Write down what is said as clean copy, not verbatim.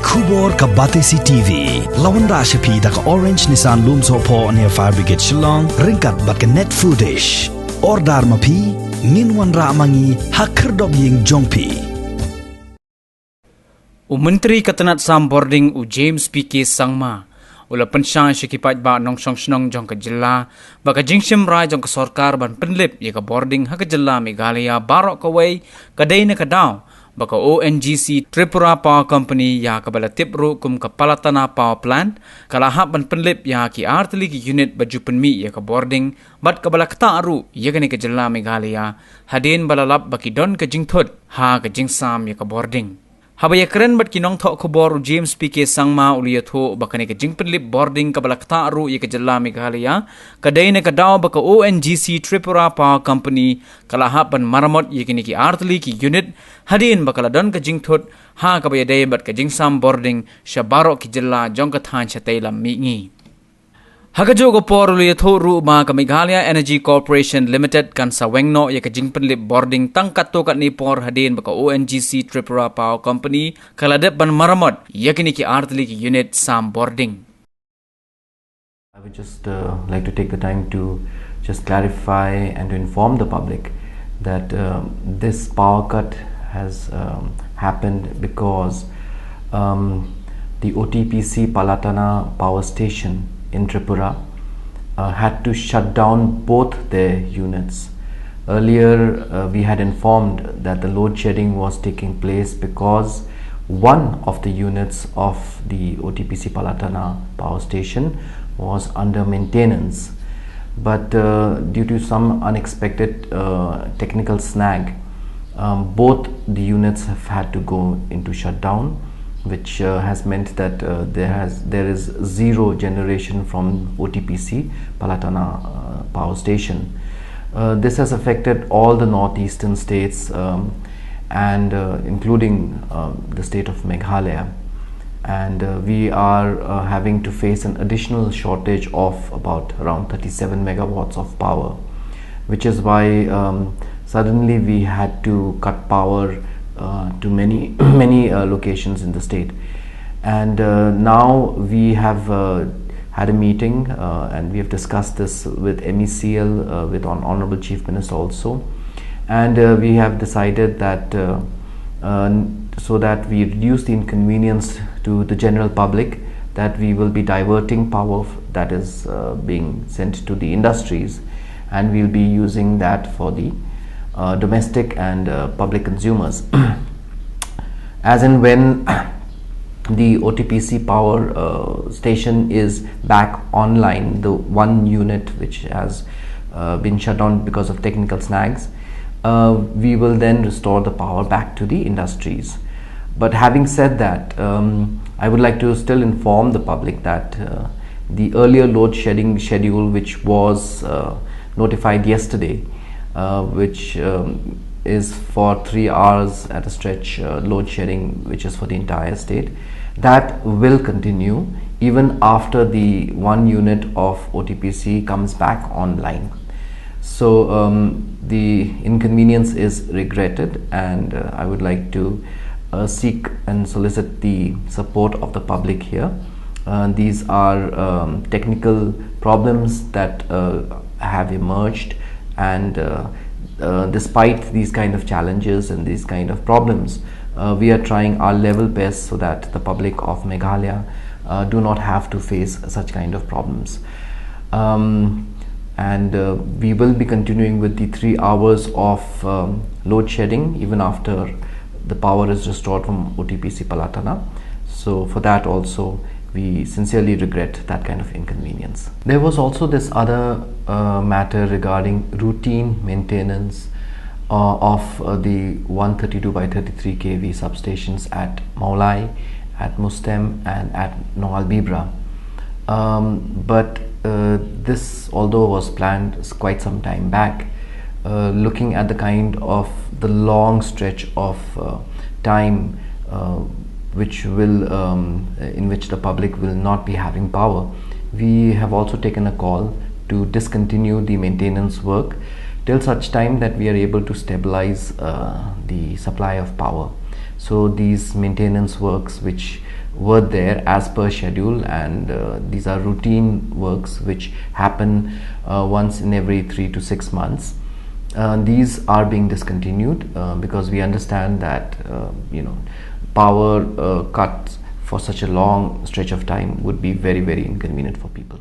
Kubor ka Batesi TV. Lawan Rashapi da ka Orange Nissan Looms Hopo near Fire Brigade Shillong. Ringkat bat ka net foodish. Ordar mapi. Minwan Ramangi Hakerdog Ying Jongpi. Menteri Katanat Sam Bording u James PK Sangma. Ula pensyang syikipat ba nong syong syong jong ke jela. Baka jingshim rai jong ke sorkar ban penlip ya ke Bording ha ke jela Meghalaya barok kawai kadai na kadaw. Baka ONGC Tripura Power Company ya ke bala tipru kum ke Palatana Power Plant. Kalahap ban penlip ya ki artili ki unit baju penmi ya ke Bording. Bat ke bala kata aru ya ke jela Meghalaya. Hadin bala lap baki don ke jingthut ha ke jingsam ya ke Bording. Habaya keren bat kinong thok khobor James PK Sangma uliyatho bakane ke Jingpynlip Bording ka balakta aru ye ke jela Meghalaya kadai ne kadaw baka ONGC Tripura Power Company kalahapan maramot ye kini ki artli ki unit hadin bakala don ka jingthut ha kabaya day bat ka jingsam Bording shabaro ki jela jong ka than chatay lam mingi Hagajo go por uliyatho ru ma ka Meghalaya Energy Corporation Limited kan sa wengno ye ka Jingpynlip Bording tangkat to kat ni por hadin baka ONGC Tripura Power Company kaladep ban maramot ye kini ki artli ki unit sam Bording. I would just like to take the time to just clarify and to inform the public that this power cut has happened because the OTPC Palatana power station in Tripura had to shut down both their units. Earlier we had informed that the load shedding was taking place because one of the units of the OTPC Palatana power station was under maintenance, but due to some unexpected technical snag, both the units have had to go into shutdown, which has meant that there is zero generation from OTPC Palatana power station. This has affected all the northeastern states and including the state of Meghalaya, and we are having to face an additional shortage of about around 37 megawatts of power, which is why suddenly we had to cut power to many locations in the state. And now we have had a meeting and we have discussed this with MECL, with Honorable Chief Minister also, and we have decided that so that we reduce the inconvenience to the general public, that we will be diverting power that is being sent to the industries, and we will be using that for the domestic and public consumers. As and when the OTPC power station is back online, the one unit which has been shut down because of technical snags, we will then restore the power back to the industries. But having said that, I would like to still inform the public that the earlier load shedding schedule, which was notified yesterday, which is for 3 hours at a stretch load shedding, which is for the entire state, that will continue even after the one unit of OTPC comes back online. So the inconvenience is regretted, and I would like to seek and solicit the support of the public here. These are technical problems that have emerged, and despite these kind of challenges and these kind of problems, we are trying our level best so that the public of Meghalaya do not have to face such kind of problems. And we will be continuing with the 3 hours of load shedding even after the power is restored from OTPC Palatana. So for that also we sincerely regret that kind of inconvenience. There was also this other matter regarding routine maintenance of the 132 by 33 kV substations at Maulai, at Mustem and at Noal Bibra. But this, although was planned quite some time back, looking at the kind of the long stretch of time which will in which the public will not be having power, we have also taken a call to discontinue the maintenance work till such time that we are able to stabilize the supply of power. So these maintenance works which were there as per schedule, and these are routine works which happen once in every 3 to 6 months. These are being discontinued because we understand that power cuts for such a long stretch of time would be very, very inconvenient for people.